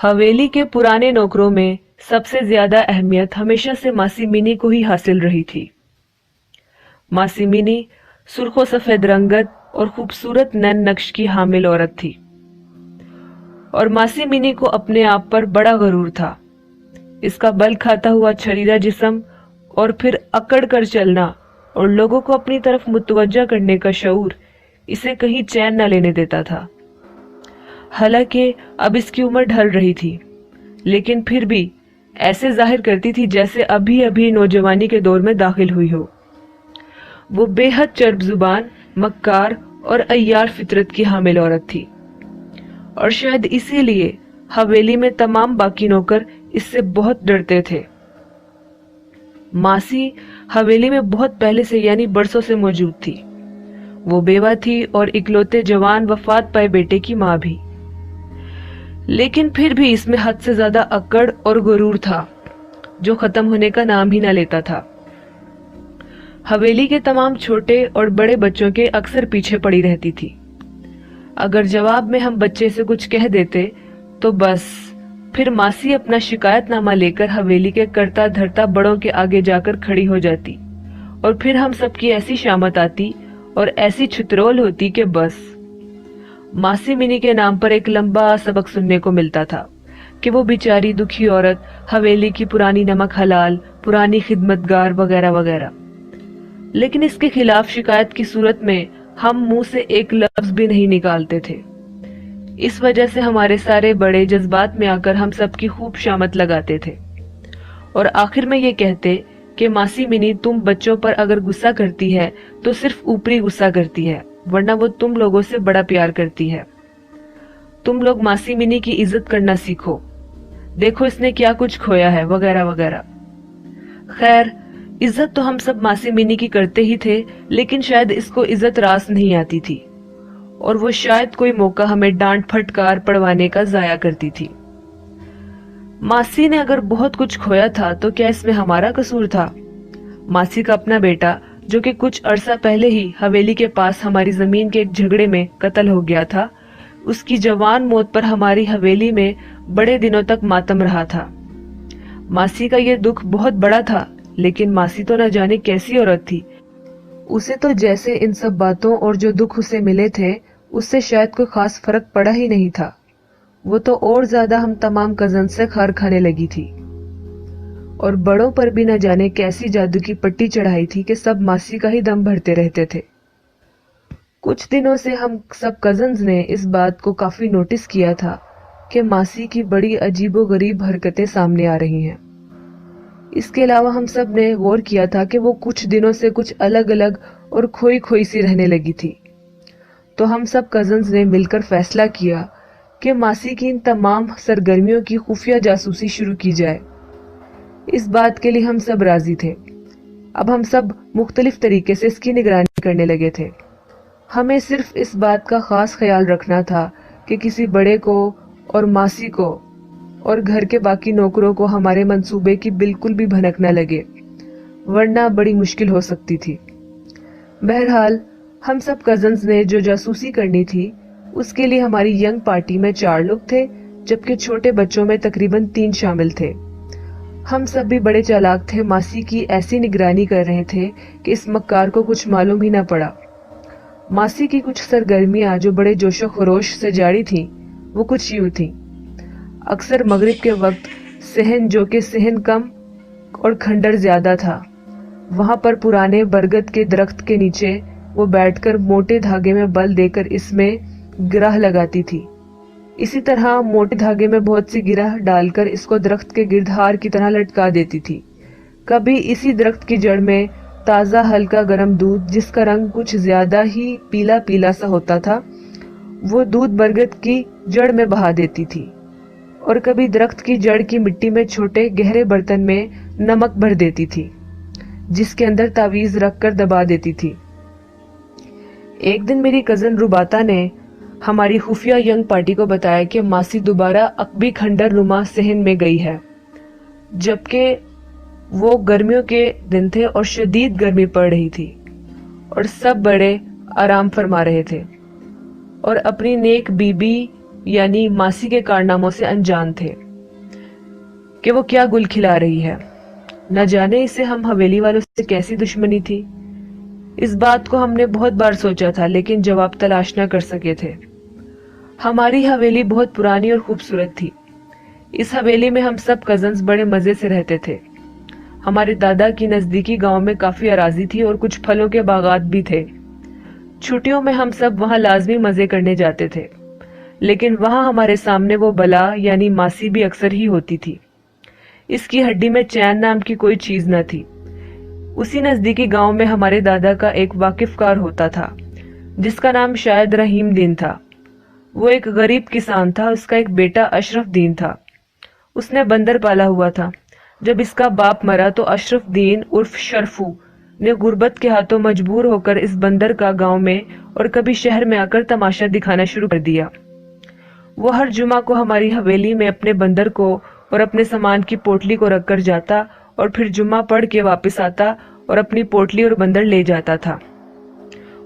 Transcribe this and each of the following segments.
हवेली के पुराने नौकरों में सबसे ज्यादा अहमियत हमेशा से मासी मिनी को ही हासिल रही थी। मासी मिनी सुर्खो सफेद रंगत और खूबसूरत नैन नक्श की हामिल औरत थी और मासी मिनी को अपने आप पर बड़ा गरूर था। इसका बल खाता हुआ छरीरा जिस्म और फिर अकड़ कर चलना और लोगों को अपनी तरफ मुतवज्जा करने का शऊर इसे कहीं चैन न लेने देता था। हालांकि अब इसकी उम्र ढल रही थी, लेकिन फिर भी ऐसे जाहिर करती थी जैसे अभी अभी नौजवानी के दौर में दाखिल हुई हो। वो बेहद चर्ब जुबान, मक्कार और अय्यार फितरत की हामिल औरत थी और शायद इसीलिए हवेली में तमाम बाकी नौकर इससे बहुत डरते थे। मासी हवेली में बहुत पहले से यानी बरसों से मौजूद थी। वो बेवा थी और इकलौते जवान वफात पाए बेटे की माँ भी, लेकिन फिर भी इसमें हद से ज्यादा अकड़ और गुरूर था जो खत्म होने का नाम ही न लेता था। हवेली के तमाम छोटे और बड़े बच्चों के अक्सर पीछे पड़ी रहती थी। अगर जवाब में हम बच्चे से कुछ कह देते तो बस फिर मासी अपना शिकायतनामा लेकर हवेली के करता धरता बड़ों के आगे जाकर खड़ी हो जाती और फिर हम सबकी ऐसी शामत आती और ऐसी छितरोल होती कि बस मासी मिनी के नाम पर एक लंबा सबक सुनने को मिलता था कि वो बेचारी दुखी औरत हवेली की पुरानी नमक हलाल, पुरानी खिदमतगार वगैरह वगैरह। लेकिन इसके खिलाफ शिकायत की सूरत में हम मुंह से एक लफ्ज भी नहीं निकालते थे। इस वजह से हमारे सारे बड़े जज्बात में आकर हम सबकी खूब शामत लगाते थे और आखिर में ये कहते कि मासी मिनी, तुम बच्चों पर अगर गुस्सा करती है तो सिर्फ ऊपरी गुस्सा करती है, वरना वो तुम लोगों से बड़ा प्यार करती है। तुम लोग मासी मिनी की इज्जत करना सीखो, देखो इसने क्या कुछ खोया है वगैरह वगैरह। खैर, इज्जत तो हम सब मासी मिनी की करते ही थे, लेकिन शायद इसको इज्जत रास नहीं आती थी और वो शायद कोई मौका हमें डांट फटकार पड़वाने का जाया करती थी। मासी ने अगर बहुत कुछ खोया था तो क्या इसमें हमारा कसूर था? मासी का अपना बेटा, जो कि कुछ अरसा पहले ही हवेली के पास हमारी जमीन के एक झगड़े में कत्ल हो गया था, उसकी जवान मौत पर हमारी हवेली में बड़े दिनों तक मातम रहा था। मासी का ये दुख बहुत बड़ा था, लेकिन मासी तो न जाने कैसी औरत थी। उसे तो जैसे इन सब बातों और जो दुख उसे मिले थे उससे शायद कोई खास फर्क पड़ा ही नहीं था। वो तो और ज्यादा हम तमाम कजन से खार खाने लगी थी और बड़ों पर भी न जाने कैसी जादू की पट्टी चढ़ाई थी कि सब मासी का ही दम भरते रहते थे। कुछ दिनों से हम सब कजन्स ने इस बात को काफी नोटिस किया था कि मासी की बड़ी अजीबोगरीब हरकतें सामने आ रही हैं। इसके अलावा हम सब ने गौर किया था कि वो कुछ दिनों से कुछ अलग अलग और खोई खोई सी रहने लगी थी। तो हम सब कजन्स ने मिलकर फैसला किया कि मासी की इन तमाम सरगर्मियों की खुफिया जासूसी शुरू की जाए। इस बात के लिए हम सब राजी थे। अब हम सब मुख्तलिफ तरीके से इसकी निगरानी करने लगे थे। हमें सिर्फ इस बात का खास ख्याल रखना था कि किसी बड़े को और मासी को और घर के बाकी नौकरों को हमारे मंसूबे की बिल्कुल भी भनक न लगे, वरना बड़ी मुश्किल हो सकती थी। बहरहाल, हम सब कजन्स ने जो जासूसी करनी थी उसके लिए हमारी यंग पार्टी में 4 लोग थे, जबकि छोटे बच्चों में तकरीबन 3 शामिल थे। हम सब भी बड़े चालाक थे, मासी की ऐसी निगरानी कर रहे थे कि इस मक्कार को कुछ मालूम ही न पड़ा। मासी की कुछ सरगर्मियां जो बड़े जोशो खरोश से जारी थीं, वो कुछ यूं थीं। अक्सर मगरिब के वक्त सहन, जो कि सहन कम और खंडर ज्यादा था, वहां पर पुराने बरगद के दरख्त के नीचे वो बैठकर मोटे धागे में बल देकर इसमें गिरह लगाती थी। इसी तरह मोटे धागे में बहुत सी गिरह डालकर इसको दरख्त के गिरधार की तरह लटका देती थी। कभी इसी दरख्त की जड़ में ताज़ा हल्का गर्म दूध, जिसका रंग कुछ ज्यादा ही पीला पीला सा होता था, वो दूध बरगद की जड़ में बहा देती थी और कभी दरख्त की जड़ की मिट्टी में छोटे गहरे बर्तन में नमक भर देती थी, जिसके अंदर तावीज रखकर दबा देती थी। एक दिन मेरी कजन रुबाता ने हमारी खुफिया यंग पार्टी को बताया कि मासी दोबारा अकबी खंडर नुमा सहन में गई है, जबकि वो गर्मियों के दिन थे और शदीद गर्मी पड़ रही थी और सब बड़े आराम फरमा रहे थे और अपनी नेक बीबी यानी मासी के कारनामों से अनजान थे कि वो क्या गुल खिला रही है। न जाने इसे हम हवेली वालों से कैसी दुश्मनी थी। इस बात को हमने बहुत बार सोचा था, लेकिन जवाब तलाश न कर सके थे। हमारी हवेली बहुत पुरानी और खूबसूरत थी। इस हवेली में हम सब कजन्स बड़े मजे से रहते थे। हमारे दादा की नजदीकी गांव में काफी अराजी थी और कुछ फलों के बागात भी थे। छुट्टियों में हम सब वहां लाजमी मजे करने जाते थे, लेकिन वहां हमारे सामने वो बला यानी मासी भी अक्सर ही होती थी। इसकी हड्डी में चैन नाम की कोई चीज न थी। उसी नजदीकी गांव में हमारे दादा का एक वाकिफकार होता था, जिसका नाम शायद रहीम दीन था। वो एक गरीब किसान था। उसका एक बेटा अशरफ दीन था। उसने बंदर पाला हुआ था। जब इसका बाप मरा तो अशरफ दीन उर्फ शरफू ने गुर्बत के हाथों मजबूर होकर इस बंदर का गांव में और कभी शहर में आकर तमाशा दिखाना शुरू कर दिया। वो हर जुमा को हमारी हवेली में अपने बंदर को और अपने सामान की पोटली को रखकर जाता और फिर जुम्मा पढ़ के वापस आता और अपनी पोटली और बंदर ले जाता था।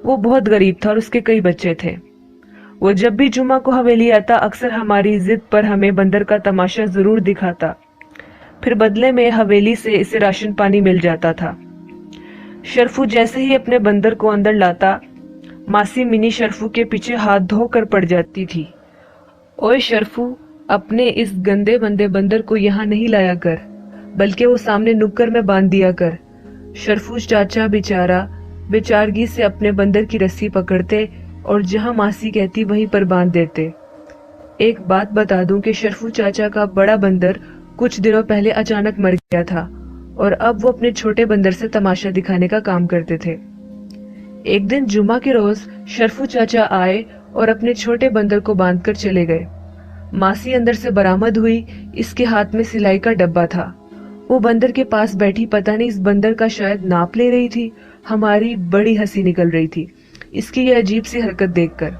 वो बहुत गरीब था और उसके कई बच्चे थे। वो जब भी जुम्मा को हवेली आता अक्सर हमारी जिद पर हमें बंदर का तमाशा जरूर दिखाता। फिर बदले में हवेली से इसे राशन पानी मिल जाता था। शरफू जैसे ही अपने बंदर को अंदर लाता, मासी मिनी शरफू के पीछे हाथ धोकर पड़ जाती थी। ओए शरफू, अपने इस गंदे बंदे बंदर को यहाँ नहीं लाया कर, बल्कि वो सामने नुक्कर में बांध दिया कर। शरफू चाचा बेचारा बेचारगी से अपने बंदर की रस्सी पकड़ते और जहाँ मासी कहती वहीं पर बांध देते। एक बात बता दूं कि शरफू चाचा का बड़ा बंदर कुछ दिनों पहले अचानक मर गया था और अब वो अपने छोटे बंदर से तमाशा दिखाने का काम करते थे। एक दिन जुमा के रोज शरफू चाचा आए और अपने छोटे बंदर को बांधकर चले गए। मासी अंदर से बरामद हुई। इसके हाथ में सिलाई का डब्बा था। वो बंदर के पास बैठी पता नहीं इस बंदर का शायद नाप ले रही थी। हमारी बड़ी हंसी निकल रही थी इसकी ये अजीब सी हरकत देखकर,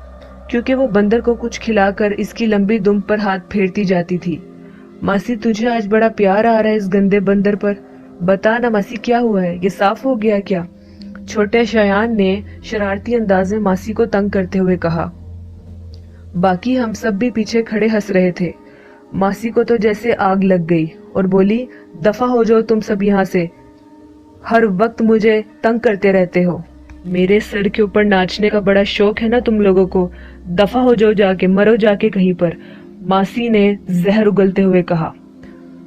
क्योंकि वो बंदर को कुछ खिलाकर इसकी लंबी दुम पर हाथ फेरती जाती थी। मासी, तुझे आज बड़ा प्यार आ रहा है इस गंदे बंदर पर। बता ना मासी, क्या हुआ है? ये साफ हो गया क्या? छोटे शयान ने शरारती अंदाज में मासी को तंग करते हुए कहा। बाकी हम सब भी पीछे खड़े हंस रहे थे। मासी को तो जैसे आग लग गई और बोली, दफा हो जाओ तुम सब यहाँ से, हर वक्त मुझे तंग करते रहते हो। मेरे सर के ऊपर नाचने का बड़ा शौक है ना तुम लोगों को। दफा हो जाओ, जाके मरो जाके कहीं पर, मासी ने जहर उगलते हुए कहा।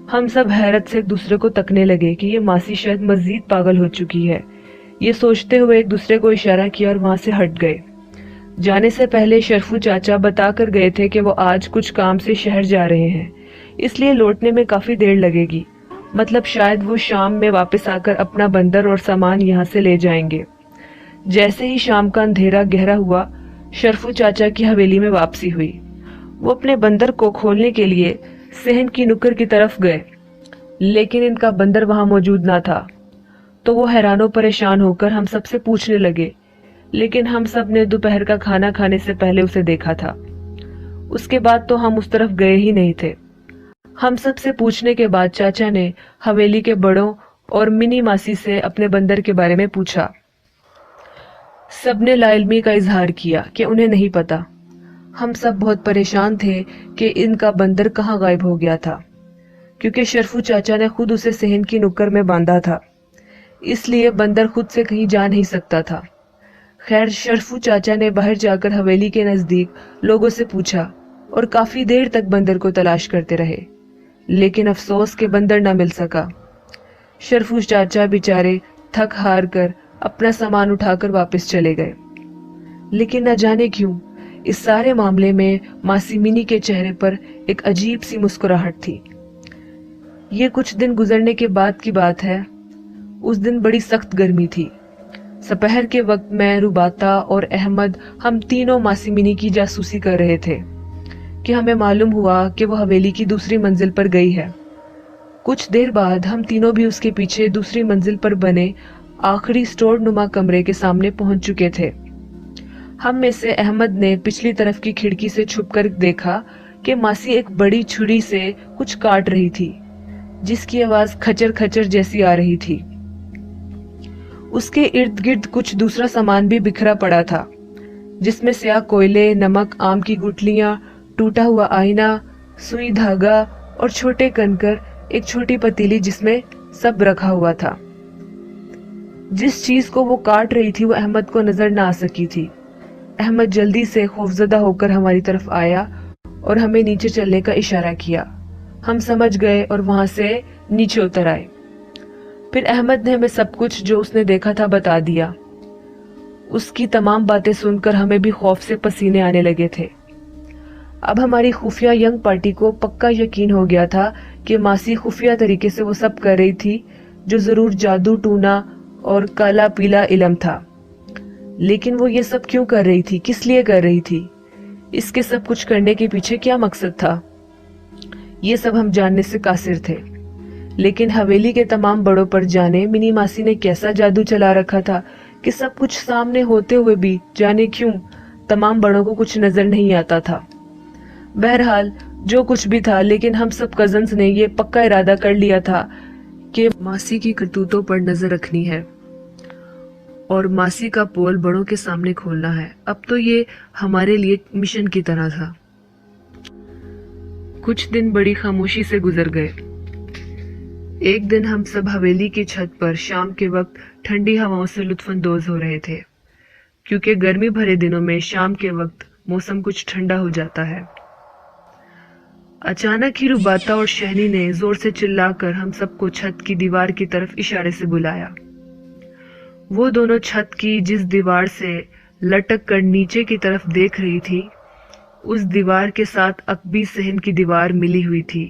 हम सब हैरत से एक दूसरे को तकने लगे कि ये मासी शायद मजीद पागल हो चुकी है। ये सोचते हुए एक दूसरे को इशारा किया और वहां से हट गए। जाने से पहले शरफू चाचा बता कर गए थे कि वो आज कुछ काम से शहर जा रहे हैं, इसलिए लौटने में काफी देर लगेगी। मतलब शायद वो शाम में वापस आकर अपना बंदर और सामान यहाँ से ले जाएंगे। जैसे ही शाम का अंधेरा गहरा हुआ, शरफू चाचा की हवेली में वापसी हुई। वो अपने बंदर को खोलने के लिए सहन की नुक्कड़ की तरफ गए, लेकिन इनका बंदर वहां मौजूद ना था। तो वो हैरानो परेशान होकर हम सबसे पूछने लगे, लेकिन हम सब ने दोपहर का खाना खाने से पहले उसे देखा था। उसके बाद तो हम उस तरफ गए ही नहीं थे। हम सब से पूछने के बाद चाचा ने हवेली के बड़ों और मिनी मासी से अपने बंदर के बारे में पूछा। सबने लाइल्मी का इजहार किया कि उन्हें नहीं पता। हम सब बहुत परेशान थे कि इनका बंदर कहाँ गायब हो गया था, क्योंकि शरफू चाचा ने खुद उसे सहन की नुक्कड़ में बांधा था, इसलिए बंदर खुद से कहीं जा नहीं सकता था। खैर, शरफू चाचा ने बाहर जाकर हवेली के नजदीक लोगों से पूछा और काफी देर तक बंदर को तलाश करते रहे, लेकिन अफसोस के बंदर न मिल सका। शरफू चाचा बेचारे थक हार कर अपना सामान उठाकर वापस चले गए। लेकिन न जाने क्यों इस सारे मामले में मासी मिनी के चेहरे पर एक अजीब सी मुस्कुराहट थी। ये कुछ दिन गुजरने के बाद की बात है। उस दिन बड़ी सख्त गर्मी थी। दोपहर के वक्त मैं, रुबाता और अहमद हम तीनों मासी मिनी की जासूसी कर रहे थे कि हमें मालूम हुआ कि वो हवेली की दूसरी मंजिल पर गई है। कुछ देर बाद हम तीनों भी उसके पीछे दूसरी मंजिल पर बने आखिरी स्टोर नुमा कमरे के सामने पहुंच चुके थे। हम में से अहमद ने पिछली तरफ की खिड़की से छुपकर देखा कि मासी एक बड़ी छुरी से कुछ काट रही थी, जिसकी आवाज खचर खचर जैसी आ रही थी। उसके इर्द गिर्द कुछ दूसरा सामान भी बिखरा पड़ा था, जिसमें स्याह कोयले, नमक, आम की गुठलियां, टूटा हुआ आईना, सुई धागा और छोटे कंकर, एक छोटी पतीली जिसमें सब रखा हुआ था। जिस चीज को वो काट रही थी वो अहमद को नजर ना आ सकी थी। अहमद जल्दी से खौफजदा होकर हमारी तरफ आया और हमें नीचे चलने का इशारा किया। हम समझ गए और वहां से नीचे उतर आए। फिर अहमद ने हमें सब कुछ जो उसने देखा था बता दिया। उसकी तमाम बातें सुनकर हमें भी खौफ से पसीने आने लगे थे। अब हमारी खुफिया यंग पार्टी को पक्का यकीन हो गया था कि मासी खुफिया तरीके से वो सब कर रही थी जो जरूर जादू टूना और काला पीला इलम था। लेकिन वो ये सब क्यों कर रही थी, किस लिए कर रही थी, इसके सब कुछ करने के पीछे क्या मकसद था, ये सब हम जानने से कासिर थे। लेकिन हवेली के तमाम बड़ों पर जाने मिनी मासी ने कैसा जादू चला रखा था कि सब कुछ सामने होते हुए भी जाने क्यों तमाम बड़ों को कुछ नजर नहीं आता था। बहरहाल जो कुछ भी था, लेकिन हम सब कजन्स ने ये पक्का इरादा कर लिया था कि मासी की करतूतों पर नजर रखनी है और मासी का पोल बड़ों के सामने खोलना है। अब तो ये हमारे लिए मिशन की तरह था। कुछ दिन बड़ी खामोशी से गुजर गए। एक दिन हम सब हवेली की छत पर शाम के वक्त ठंडी हवाओं से लुत्फानंदोज हो रहे थे, क्योंकि गर्मी भरे दिनों में शाम के वक्त मौसम कुछ ठंडा हो जाता है। अचानक ही रुबाता और शहनी ने जोर से चिल्लाकर हम सबको छत की दीवार की तरफ इशारे से बुलाया। वो दोनों छत की जिस दीवार से लटक कर नीचे की तरफ देख रही थी, उस दीवार के साथ अकबी सहन की दीवार मिली हुई थी,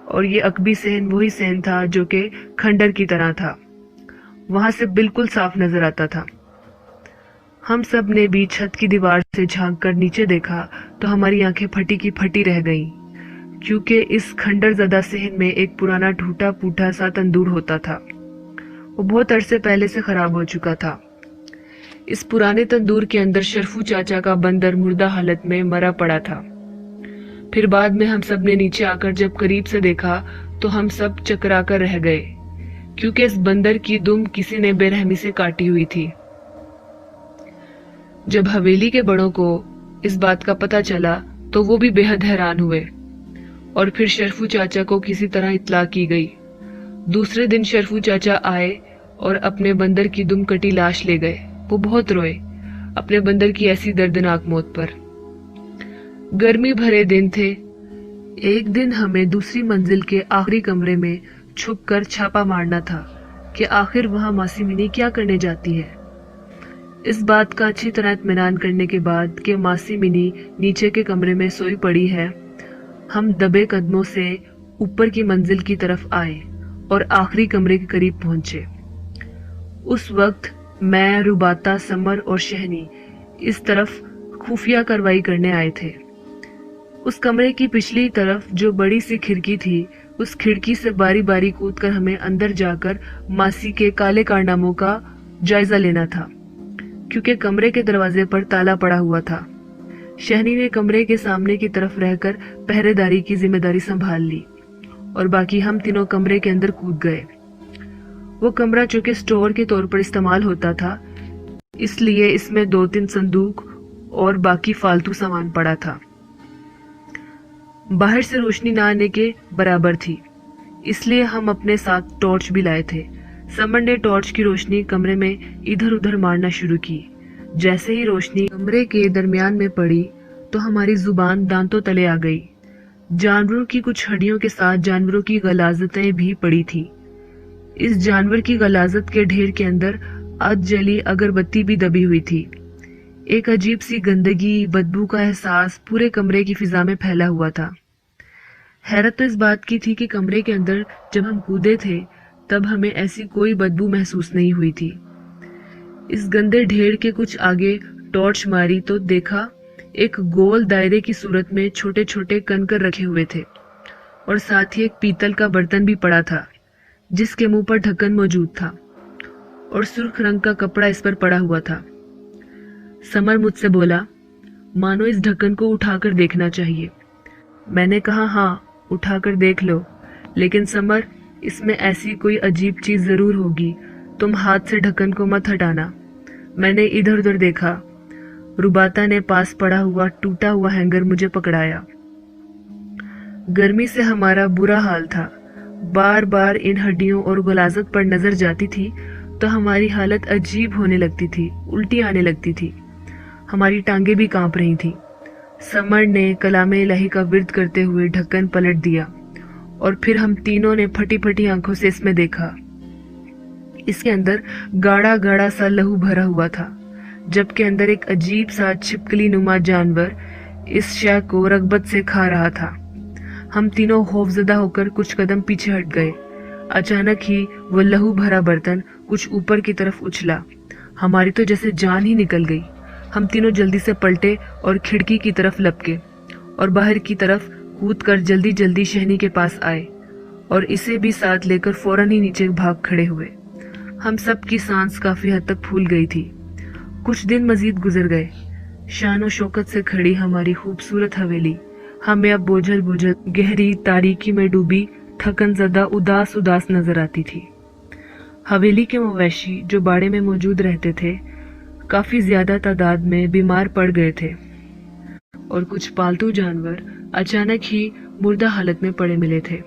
और ये अकबी सहन वही सहन था जो कि खंडर की तरह था। वहां से बिल्कुल साफ नजर आता था। हम सब ने भी छत की दीवार से झांक कर नीचे देखा तो हमारी आंखें फटी की फटी रह गईं, क्योंकि इस खंडर ज़दा सहन में एक पुराना टूटा फूटा सा तंदूर होता था। वो बहुत अरसे पहले से खराब हो चुका था। इस पुराने तंदूर के अंदर शरफू चाचा का बंदर मुर्दा हालत में मरा पड़ा था। फिर बाद में हम सब ने नीचे आकर जब करीब से देखा तो हम सब चकरा कर रह गए, क्योंकि इस बंदर की दुम किसी ने बेरहमी से काटी हुई थी। जब हवेली के बड़ों को इस बात का पता चला तो वो भी बेहद हैरान हुए, और फिर शरफू चाचा को किसी तरह इत्तला की गई। दूसरे दिन शरफू चाचा आए और अपने बंदर की दुम कटी लाश ले गए। वो बहुत रोए अपने बंदर की ऐसी दर्दनाक मौत पर। गर्मी भरे दिन थे। एक दिन हमें दूसरी मंजिल के आखिरी कमरे में छुपकर छापा मारना था कि आखिर वहां मासी मिनी क्या करने जाती है। इस बात का अच्छी तरह इत्मीनान करने के बाद कि मासी मिनी नीचे के कमरे में सोई पड़ी है, हम दबे कदमों से ऊपर की मंजिल की तरफ आए और आखिरी कमरे के करीब पहुंचे। उस वक्त मैं, रुबाता, समर और शहनी इस तरफ खुफिया कार्रवाई करने आए थे। उस कमरे की पिछली तरफ जो बड़ी सी खिड़की थी, उस खिड़की से बारी बारी कूदकर हमें अंदर जाकर मासी के काले कारनामों का जायजा लेना था, क्योंकि कमरे के दरवाजे पर ताला पड़ा हुआ था। शहनी ने कमरे के सामने की तरफ रहकर पहरेदारी की जिम्मेदारी संभाल ली और बाकी हम तीनों कमरे के अंदर कूद गए। वो कमरा चूंकि स्टोर के तौर पर इस्तेमाल होता था, इसलिए इसमें 2-3 संदूक और बाकी फालतू सामान पड़ा था। बाहर से रोशनी ना आने के बराबर थी, इसलिए हम अपने साथ टॉर्च भी लाए थे। समर ने टॉर्च की रोशनी कमरे में इधर उधर मारना शुरू की। जैसे ही रोशनी कमरे के दरमियान में पड़ी तो हमारी जुबान दांतों तले आ गई। जानवरों की कुछ हड्डियों के साथ जानवरों की गलाजतें भी पड़ी थी। इस जानवर की गलाजत के ढेर के अंदर अध जली अगरबत्ती भी दबी हुई थी। एक अजीब सी गंदगी, बदबू का एहसास पूरे कमरे की फिजा में फैला हुआ था। हैरत तो इस बात की थी कि कमरे के अंदर जब हम कूदे थे तब हमें ऐसी कोई बदबू महसूस नहीं हुई थी। इस गंदे ढेर के कुछ आगे टॉर्च मारी तो देखा एक गोल दायरे की सूरत में छोटे छोटे कंकर रखे हुए थे और साथ ही एक पीतल का बर्तन भी पड़ा था जिसके मुंह पर ढक्कन मौजूद था और सुर्ख रंग का कपड़ा इस पर पड़ा हुआ था। समर मुझसे बोला, मानो इस ढक्कन को उठाकर देखना चाहिए। मैंने कहा हाँ, उठाकर देख लो, लेकिन समर, इसमें ऐसी कोई अजीब चीज जरूर होगी, तुम हाथ से ढक्कन को मत हटाना। मैंने इधर उधर देखा, रुबाता ने पास पड़ा हुआ टूटा हुआ हैंगर मुझे पकड़ाया। गर्मी से हमारा बुरा हाल था। बार बार इन हड्डियों और गलाजत पर नजर जाती थी तो हमारी हालत अजीब होने लगती थी, उल्टी आने लगती थी। हमारी टांगे भी कांप रही थी। समर ने कलामे इलाही का विर्द करते हुए ढक्कन पलट दिया और फिर हम तीनों ने फटी फटी आंखों से इसमें देखा। इसके अंदर गाढ़ा गाढ़ा सा लहू भरा हुआ था, जबकि अंदर एक अजीब सा छिपकली नुमा जानवर इस शय को रगबत से खा रहा था। हम तीनों खौफजदा होकर कुछ कदम पीछे हट गए। अचानक ही वो लहू भरा बर्तन कुछ ऊपर की तरफ उछला। हमारी तो जैसे जान ही निकल गई। हम तीनों जल्दी से पलटे और खिड़की की तरफ लपके और बाहर की तरफ कूदकर जल्दी जल्दी शहनी के पास आए और इसे भी साथ लेकर फौरन ही नीचे भाग खड़े हुए। हम सब की सांस काफी हद तक फूल गई थी। कुछ दिन मजीद गुजर गए। शान और शौकत से खड़ी हमारी खूबसूरत हवेली हमें अब बोझल बोझल गहरी तारीकी में डूबी थकन ज़दा उदास उदास नजर आती थी। हवेली के मवेशी जो बाड़े में मौजूद रहते थे काफी ज्यादा तादाद में बीमार पड़ गए थे और कुछ पालतू जानवर अचानक ही मुर्दा हालत में पड़े मिले थे।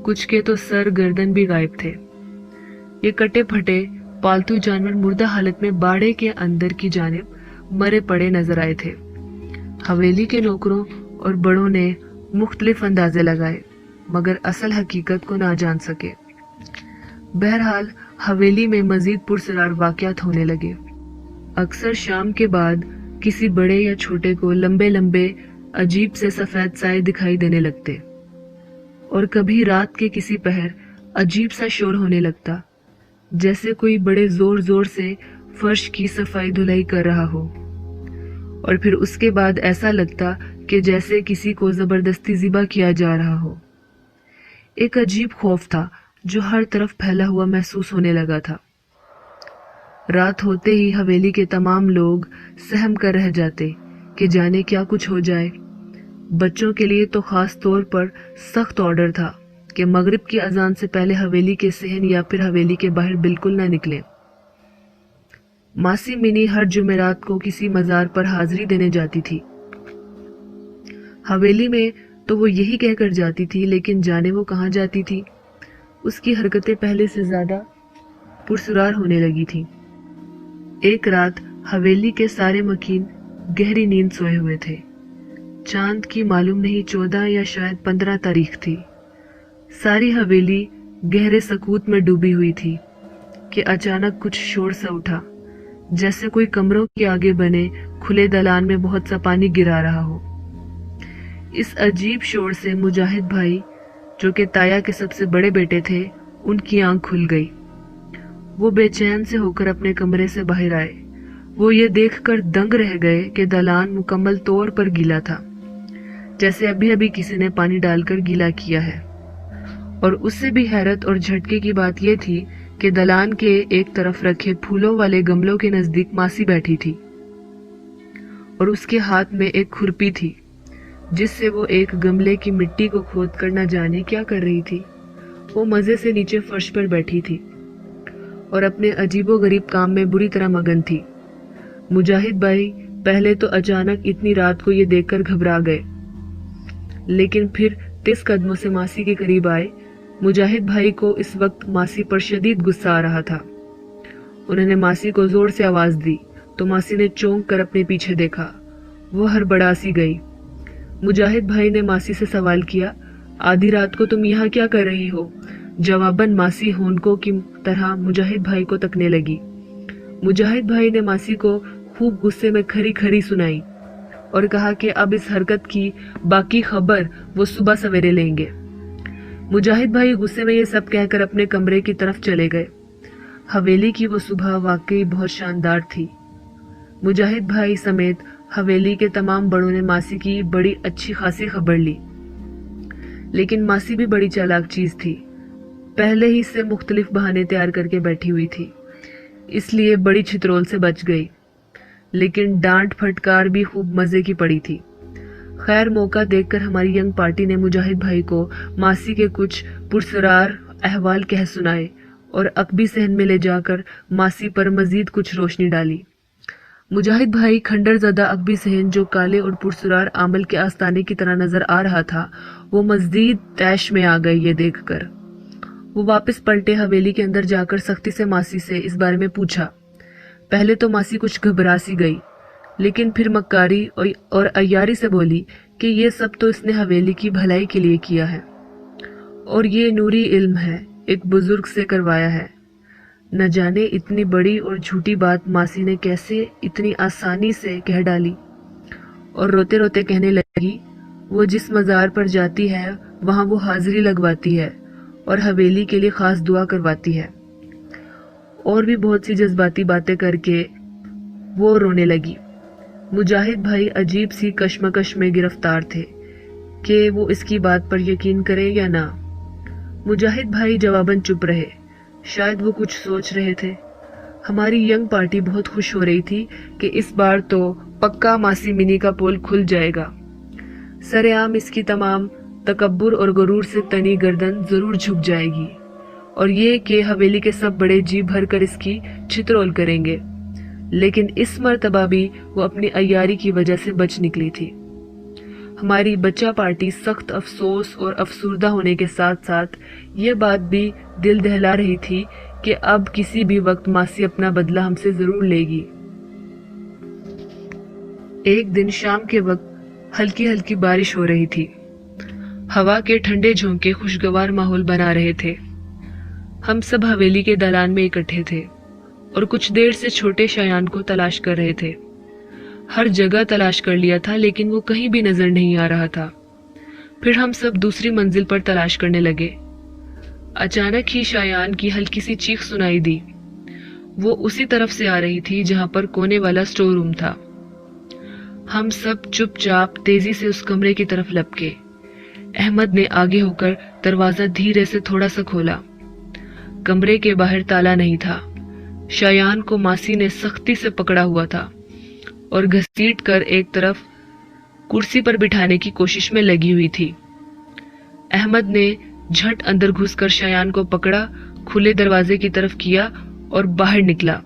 कुछ के तो सर गर्दन भी गायब थे। ये कटे फटे पालतू जानवर मुर्दा हालत में बाड़े के अंदर की जानिब मरे पड़े नजर आए थे। हवेली के नौकरों और बड़ों ने मुख्तलिफ अंदाजे लगाए मगर असल हकीकत को ना जान सके। बहरहाल हवेली में मजीद पुरसरार वाक़यात होने लगे। अक्सर शाम के बाद किसी बड़े या छोटे को लंबे लंबे अजीब से सफेद साए दिखाई देने लगते और कभी रात के किसी पहर अजीब सा शोर होने लगता, जैसे कोई बड़े जोर जोर से फर्श की सफाई धुलाई कर रहा हो। और फिर उसके बाद ऐसा लगता कि जैसे किसी को जबरदस्ती ज़िबा किया जा रहा हो। एक अजीब खौफ था जो हर तरफ फैला हुआ महसूस होने लगा था। रात होते ही हवेली के तमाम लोग सहम कर रह जाते कि जाने क्या कुछ हो जाए। बच्चों के लिए तो खास तौर पर सख्त ऑर्डर था कि मगरिब की अजान से पहले हवेली के सहन या फिर हवेली के बाहर बिल्कुल न निकले। मासी मिनी हर जुमेरात को किसी मजार पर हाजिरी देने जाती थी। हवेली में तो वो यही कहकर जाती थी, लेकिन जाने वो कहाँ जाती थी। उसकी हरकतें पहले से ज्यादा पुरसरार होने लगी थी। एक रात हवेली के सारे मकीन गहरी नींद सोए हुए थे। चांद की मालूम नहीं 14 या शायद 15 तारीख थी। सारी हवेली गहरे सकूत में डूबी हुई थी कि अचानक कुछ शोर सा उठा, जैसे कोई कमरों के आगे बने खुले दलान में बहुत सा पानी गिरा रहा हो। इस अजीब शोर से मुजाहिद भाई, जो कि ताया के सबसे बड़े बेटे थे, उनकी आंख खुल गई। वो बेचैन से होकर अपने कमरे से बाहर आए। वो ये देखकर दंग रह गए कि दलान मुकम्मल तौर पर गीला था, जैसे अभी अभी किसी ने पानी डालकर गीला किया है। और उससे भी हैरत और झटके की बात यह थी कि दलान के एक तरफ रखे फूलों वाले गमलों के नजदीक मासी बैठी थी और उसके हाथ में एक खुरपी थी, जिससे वो एक गमले की मिट्टी को खोद कर न जाने क्या कर रही थी। वो मजे से नीचे फर्श पर बैठी थी और अपने अजीबोगरीब काम में बुरी तरह मगन थी। मुजाहिद भाई पहले तो अचानक इतनी रात को ये देखकर घबरा गए, लेकिन फिर तेज कदमों से मासी के करीब आए। मुजाहिद भाई को इस वक्त मासी पर शदीद गुस्सा आ रहा था। उन्होंने मासी को जोर से आवाज दी तो मासी ने चौंक कर अपने पीछे देखा। वो हड़बड़ासी गई। मुजाहिद भाई ने मासी से सवाल किया, आधी रात को तुम यहाँ क्या कर रही हो? जवाबन मासी होनको की तरह मुजाहिद भाई को तकने लगी। मुजाहिद भाई ने मासी को खूब गुस्से में खरी खरी सुनाई और कहा कि अब इस हरकत की बाकी खबर वो सुबह सवेरे लेंगे। मुजाहिद भाई गुस्से में ये सब कहकर अपने कमरे की तरफ चले गए। हवेली की वो सुबह वाकई बहुत शानदार थी। मुजाहिद भाई समेत हवेली के तमाम बड़ों ने मासी की बड़ी अच्छी खासी खबर ली, लेकिन मासी भी बड़ी चालाक चीज थी। पहले ही से मुख्तलिफ बहाने तैयार करके बैठी हुई थी, इसलिए बड़ी छितरोल से बच गई, लेकिन डांट फटकार भी खूब मजे की पड़ी थी। खैर मौका देखकर हमारी यंग पार्टी ने मुजाहिद भाई को मासी के कुछ पुरसरार अहवाल कह सुनाए और अकबी सहन में ले जाकर मासी पर मजीद कुछ रोशनी डाली। مجاہد بھائی کھنڈر زدہ اکبی صہن جو کالے اور پرسرار آمل کے آستانے کی طرح نظر آ رہا تھا، وہ مزید تیش میں آ گئے یہ دیکھ کر۔ وہ واپس پلٹے، حویلی کے اندر جا کر سختی سے ماسی سے اس بارے میں پوچھا۔ پہلے تو ماسی کچھ گھبرا سی گئی، لیکن پھر مکاری اور عیاری سے بولی کہ یہ سب تو اس نے حویلی کی بھلائی کے لیے کیا ہے، اور یہ نوری علم ہے، ایک بزرگ سے کروایا ہے۔ نہ جانے اتنی بڑی اور جھوٹی بات ماسی نے کیسے اتنی آسانی سے کہہ ڈالی، اور روتے روتے کہنے لگی، وہ جس مزار پر جاتی ہے وہاں وہ حاضری لگواتی ہے اور حویلی کے لیے خاص دعا کرواتی ہے۔ اور بھی بہت سی جذباتی باتیں کر کے وہ رونے لگی۔ مجاہد بھائی عجیب سی کشمکش میں گرفتار تھے کہ وہ اس کی بات پر یقین کرے یا نہ۔ مجاہد بھائی جواباً چپ رہے، شاید وہ کچھ سوچ رہے تھے۔ ہماری ینگ پارٹی بہت خوش ہو رہی تھی کہ اس بار تو پکا ماسی منی کا پول کھل جائے گا، سر عام اس کی تمام تکبر اور غرور سے تنی گردن ضرور جھک جائے گی، اور یہ کہ حویلی کے سب بڑے جی بھر کر اس کی چھترول کریں گے۔ لیکن اس مرتبہ بھی وہ اپنی عیاری کی وجہ سے بچ نکلی تھی۔ ہماری بچہ پارٹی سخت افسوس اور افسردہ ہونے کے ساتھ ساتھ یہ بات بھی دل دہلا رہی تھی کہ اب کسی بھی وقت ماسی اپنا بدلہ ہم سے ضرور لے گی۔ ایک دن شام کے وقت ہلکی ہلکی بارش ہو رہی تھی، ہوا کے ٹھنڈے جھونکے خوشگوار ماحول بنا رہے تھے۔ ہم سب حویلی کے دالان میں اکٹھے تھے اور کچھ دیر سے چھوٹے شایان کو تلاش کر رہے تھے۔ ہر جگہ تلاش کر لیا تھا لیکن وہ کہیں بھی نظر نہیں آ رہا تھا۔ پھر ہم سب دوسری منزل پر تلاش کرنے لگے۔ اچانک ہی شایان کی ہلکی سی چیخ سنائی دی۔ وہ اسی طرف سے آ رہی تھی جہاں پر کونے والا سٹور روم تھا۔ ہم سب چپ چاپ تیزی سے اس کمرے کی طرف لپکے۔ احمد نے آگے ہو کر دروازہ دھیرے سے تھوڑا سا کھولا۔ کمرے کے باہر تالا نہیں تھا۔ شایان کو ماسی نے سختی سے پکڑا ہوا تھا اور گھسیٹ کر ایک طرف کرسی پر بٹھانے کی کوشش میں لگی ہوئی تھی۔ احمد نے جھٹ اندر گھس کر شایان کو پکڑا، کھلے دروازے کی طرف کیا اور باہر نکلا۔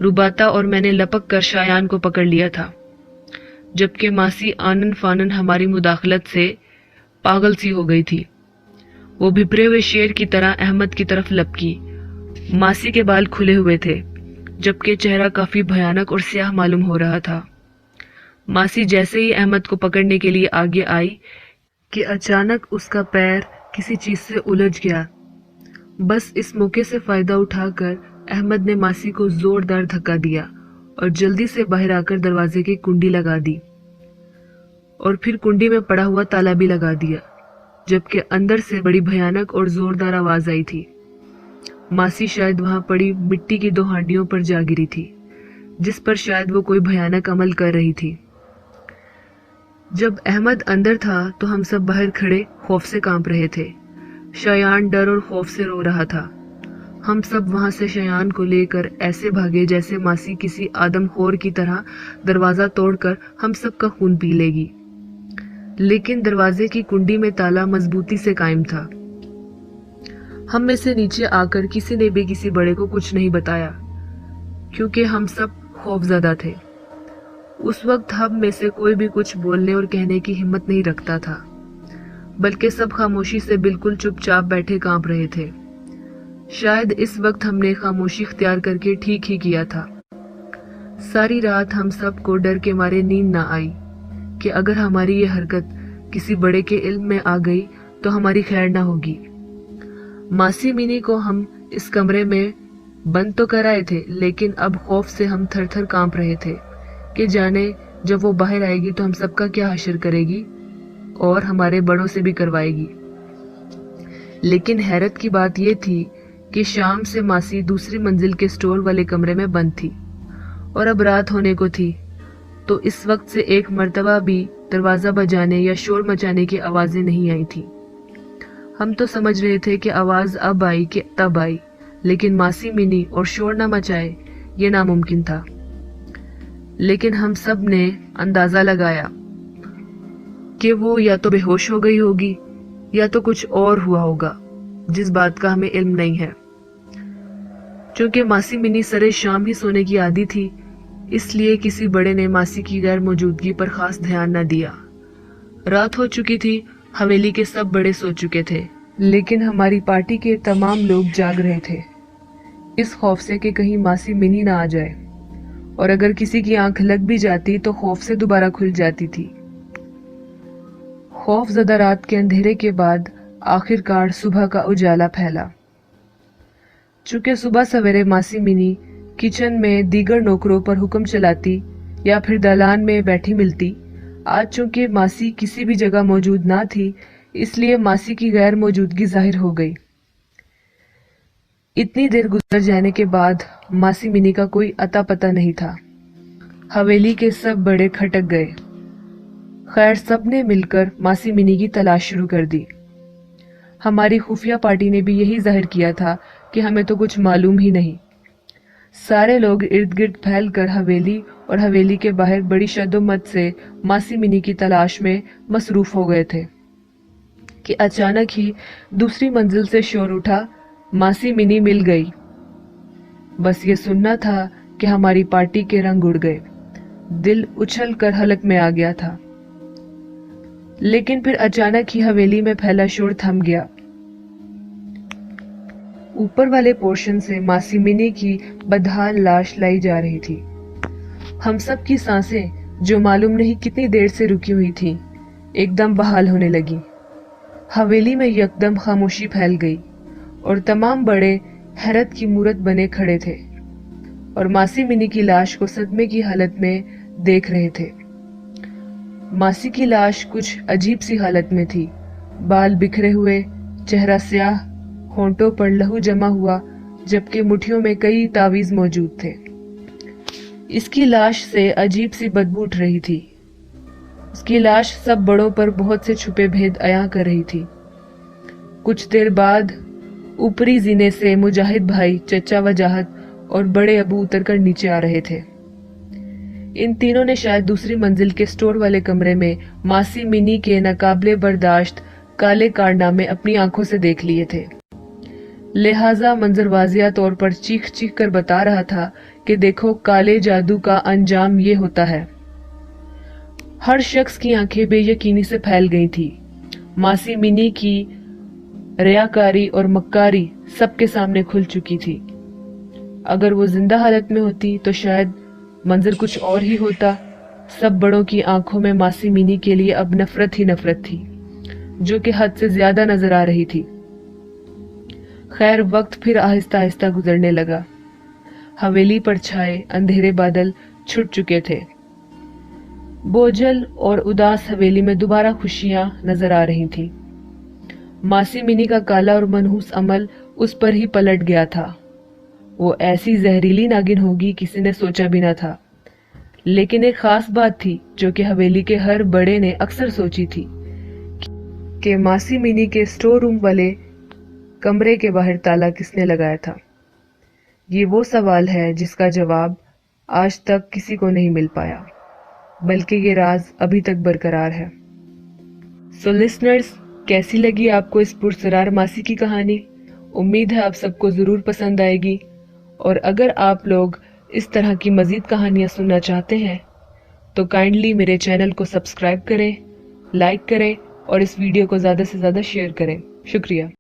رباتا اور میں نے لپک کر شایان کو پکڑ لیا تھا، جبکہ ماسی آنن فانن ہماری مداخلت سے پاگل سی ہو گئی تھی۔ وہ بھپرے ہوئے شیر کی طرح احمد کی طرف لپکی۔ ماسی کے بال کھلے ہوئے تھے، جبکہ چہرہ کافی بھیانک اور سیاہ معلوم ہو رہا تھا۔ ماسی جیسے ہی احمد کو پکڑنے کے لیے آگے آئی کہ اچانک اس کا پیر کسی چیز سے الجھ گیا۔ بس اس موقع سے فائدہ اٹھا کر احمد نے ماسی کو زوردار دھکا دیا اور جلدی سے باہر آ کر دروازے کی کنڈی لگا دی، اور پھر کنڈی میں پڑا ہوا تالا بھی لگا دیا، جبکہ اندر سے بڑی بھیانک اور زوردار آواز آئی تھی۔ ماسی شاید وہاں پڑی مٹی کی 2 ہانڈیوں پر جا گری تھی، جس پر شاید وہ کوئی بھیانک عمل کر رہی تھی۔ جب احمد اندر تھا تو ہم سب باہر کھڑے خوف سے کانپ رہے تھے۔ شایان ڈر اور خوف سے رو رہا تھا۔ ہم سب وہاں سے شایان کو لے کر ایسے بھاگے جیسے ماسی کسی آدم خور کی طرح دروازہ توڑ کر ہم سب کا خون پی لے گی، لیکن دروازے کی کنڈی میں تالا مضبوطی سے قائم تھا۔ ہم میں سے نیچے آ کر کسی نے بھی کسی بڑے کو کچھ نہیں بتایا، کیونکہ ہم سب خوف زدہ تھے۔ اس وقت ہم میں سے کوئی بھی کچھ بولنے اور کہنے کی ہمت نہیں رکھتا تھا، بلکہ سب خاموشی سے بالکل چپ چاپ بیٹھے کانپ رہے تھے۔ شاید اس وقت ہم نے خاموشی اختیار کر کے ٹھیک ہی کیا تھا۔ ساری رات ہم سب کو ڈر کے مارے نیند نہ آئی کہ اگر ہماری یہ حرکت کسی بڑے کے علم میں آ گئی تو ہماری خیر نہ ہوگی۔ ماسی مینی کو ہم اس کمرے میں بند تو کرائے تھے، لیکن اب خوف سے ہم تھر تھر کانپ رہے تھے کہ جانے جب وہ باہر آئے گی تو ہم سب کا کیا حشر کرے گی اور ہمارے بڑوں سے بھی کروائے گی۔ لیکن حیرت کی بات یہ تھی کہ شام سے ماسی دوسری منزل کے سٹور والے کمرے میں بند تھی، اور اب رات ہونے کو تھی، تو اس وقت سے ایک مرتبہ بھی دروازہ بجانے یا شور مچانے کی آوازیں نہیں آئی تھی۔ ہم تو سمجھ رہے تھے کہ آواز اب آئی کہ تب آئی، لیکن ماسی منی اور شور نہ مچائے یہ ناممکن تھا۔ لیکن ہم سب نے اندازہ لگایا کہ وہ یا تو بے ہوش ہو گئی ہوگی یا تو کچھ اور ہوا ہوگا، جس بات کا ہمیں علم نہیں ہے۔ چونکہ ماسی منی سرے شام ہی سونے کی عادی تھی، اس لیے کسی بڑے نے ماسی کی غیر موجودگی پر خاص دھیان نہ دیا۔ رات ہو چکی تھی، حویلی کے سب بڑے سو چکے تھے، لیکن ہماری پارٹی کے تمام لوگ جاگ رہے تھے، اس خوف سے کہ کہیں ماسی منی نہ آ جائے، اور اگر کسی کی آنکھ لگ بھی جاتی تو خوف سے دوبارہ کھل جاتی تھی۔ خوف زدہ رات کے اندھیرے کے بعد آخر کار صبح کا اجالا پھیلا۔ چونکہ صبح سویرے ماسی منی کچن میں دیگر نوکروں پر حکم چلاتی یا پھر دالان میں بیٹھی ملتی، آج چونکہ ماسی کسی بھی جگہ موجود نہ تھی، اس لیے ماسی کی غیر موجودگی ظاہر ہو گئی۔ اتنی دیر گزر جانے کے بعد ماسی منی کا کوئی اتا پتہ نہیں تھا۔ حویلی کے سب بڑے کھٹک گئے۔ خیر، سب نے مل کر ماسی منی کی تلاش شروع کر دی۔ ہماری خفیہ پارٹی نے بھی یہی ظاہر کیا تھا کہ ہمیں تو کچھ معلوم ہی نہیں۔ سارے لوگ ارد گرد پھیل کر حویلی اور حویلی کے باہر بڑی شد و مت سے ماسی منی کی تلاش میں مصروف ہو گئے تھے کہ اچانک ہی دوسری منزل سے شور اٹھا، ماسی منی مل گئی۔ بس یہ سننا تھا کہ ہماری پارٹی کے رنگ اڑ گئے، دل اچھل کر حلق میں آ گیا تھا۔ لیکن پھر اچانک ہی حویلی میں پھیلا شور تھم گیا۔ اوپر والے پورشن سے ماسی منی کی بدحال لاش لائی جا رہی تھی۔ ہم سب کی سانسیں، جو معلوم نہیں کتنی دیر سے رکی ہوئی تھیں، ایک دم بحال ہونے لگی۔ حویلی میں یکدم خاموشی پھیل گئی اور تمام بڑے حیرت کی مورت بنے کھڑے تھے اور ماسی منی کی لاش کو صدمے کی حالت میں دیکھ رہے تھے۔ ماسی کی لاش کچھ عجیب سی حالت میں تھی، بال بکھرے ہوئے، چہرہ سیاہ، ہونٹوں پر لہو جمع ہوا، جبکہ مٹھیوں میں کئی تعویذ موجود تھے۔ اس کی لاش سے عجیب سی بدبو اٹھ رہی تھی۔ اس کی لاش سب بڑوں پر بہت سے چھپے بھید عیاں کر رہی تھی۔ کچھ دیر بعد اوپری زینے سے مجاہد بھائی، چچا وجاہت اور بڑے ابو اتر کر نیچے آ رہے تھے۔ ان تینوں نے شاید دوسری منزل کے سٹور والے کمرے میں ماسی منی کے ناقابل برداشت کالے کارنامے اپنی آنکھوں سے دیکھ لیے تھے، لہٰذا منظر واضح طور پر چیخ چیخ کر بتا رہا تھا کہ دیکھو، کالے جادو کا انجام یہ ہوتا ہے۔ ہر شخص کی آنکھیں بے یقینی سے پھیل گئی تھی۔ ماسی منی کی ریاکاری اور مکاری سب کے سامنے کھل چکی تھی۔ اگر وہ زندہ حالت میں ہوتی تو شاید منظر کچھ اور ہی ہوتا۔ سب بڑوں کی آنکھوں میں ماسی منی کے لیے اب نفرت ہی نفرت تھی، جو کہ حد سے زیادہ نظر آ رہی تھی۔ خیر، وقت پھر آہستہ آہستہ گزرنے لگا۔ حویلی پر چھائے اندھیرے بادل چھٹ چکے تھے۔ بوجھل اور اداس حویلی میں دوبارہ خوشیاں نظر آ رہی تھیں۔ ماسی منی کا کالا اور منحوس عمل اس پر ہی پلٹ گیا تھا۔ وہ ایسی زہریلی ناگن ہوگی کسی نے سوچا بھی نہ تھا، لیکن ایک خاص بات تھی جو کہ حویلی کے ہر بڑے نے اکثر سوچی تھی کہ ماسی منی کے سٹور روم والے کمرے کے باہر تالا کس نے لگایا تھا۔ یہ وہ سوال ہے جس کا جواب آج تک کسی کو نہیں مل پایا، بلکہ یہ راز ابھی تک برقرار ہے۔ سو لسنرز، کیسی لگی آپ کو اس پرسرار ماسی کی کہانی؟ امید ہے آپ سب کو ضرور پسند آئے گی، اور اگر آپ لوگ اس طرح کی مزید کہانیاں سننا چاہتے ہیں تو کائنڈلی میرے چینل کو سبسکرائب کریں، لائک کریں اور اس ویڈیو کو زیادہ سے زیادہ شیئر کریں۔ شکریہ۔